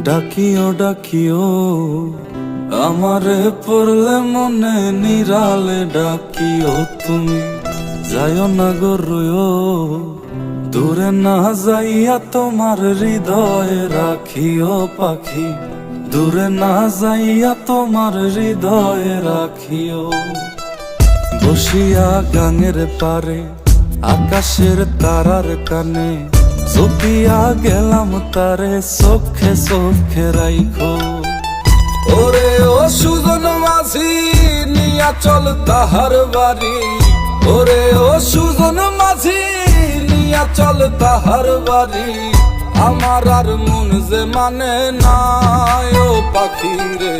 ডাকিও ডাকিও আমারে পড়লে মনে নিরালে ডাকিও তুমি যাইও না গো রইও দূরে না যাইয়া তোমার হৃদয়ে রাখিও পাখি দূরে না যাইয়া তোমার হৃদয়ে রাখিও বসিয়া গাঙের পারে আকাশের তারার কানে চপিয়া গেলাম তারে চোখে চোখে রাইখো ওরে ও সুজন মাঝি নিয়া চল তাহার বাড়ি ওরে ও সুজন মাঝি নিয়া চল তাহার বাড়ি আমার আর মন যে মানে না ও পাখি রে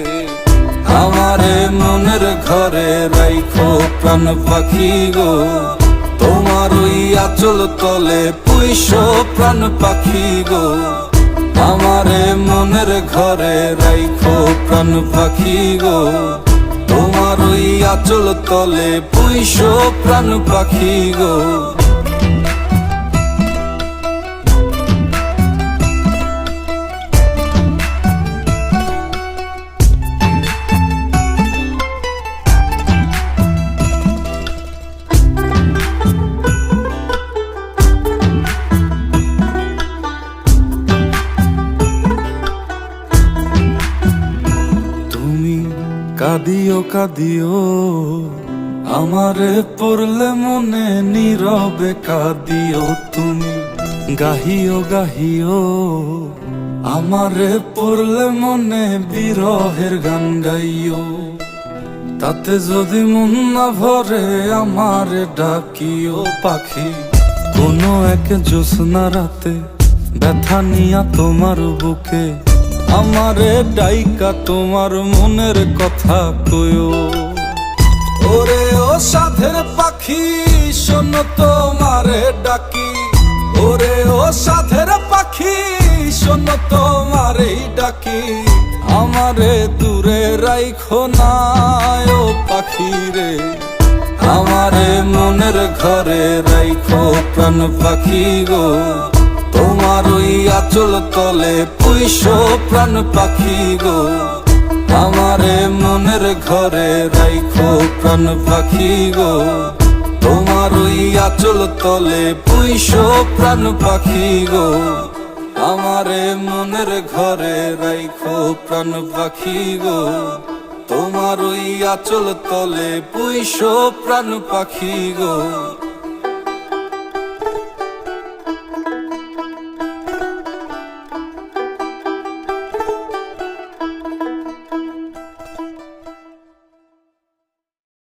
আমারে মনের ঘরে রাইখো প্রাণ পাখি গো তোমার ওই আঁচল তলে পুইশো প্রাণ পাখি গো আমারে মনের ঘরে রাইখো প্রাণ পাখি গো তোমার ওই আঁচল তলে পুইশো প্রাণ পাখি গো কাঁদিও কাঁদিও আমারে পড়লে মনে নীরবে কাঁদিও তুমি গাহিও গাহিও আমারে পড়লে মনে বিরহের গান গাইও তাতে যদি মন না ভরে আমারে ডাকিও পাখি কোনো এক জ্যোৎস্না রাতে ব্যথা নিয়া তোমার বুকে আমারে ডাইকা তোমার মনের কথা কয়ো ওরে ও সাধের পাখি শোনো তোমারে ডাকি ওরে ও সাধের পাখি শোনো তোমারে ডাকি আমারে দূরে রাইখো না ও পাখি রে আমারে মনের ঘরে রাইখো প্রাণ পাখি গো তোমার ওই আঁচল তলে পুইশো প্রাণ পাখি গো আমারে মনের ঘরে রাইখো প্রাণ পাখি গো তোমার ওই আঁচল তলে পুইশো প্রাণ পাখি গো আমারে মনের ঘরে রাইখো প্রাণ পাখি গো তোমার ওই আঁচল তলে পুইশো প্রাণ পাখি গো।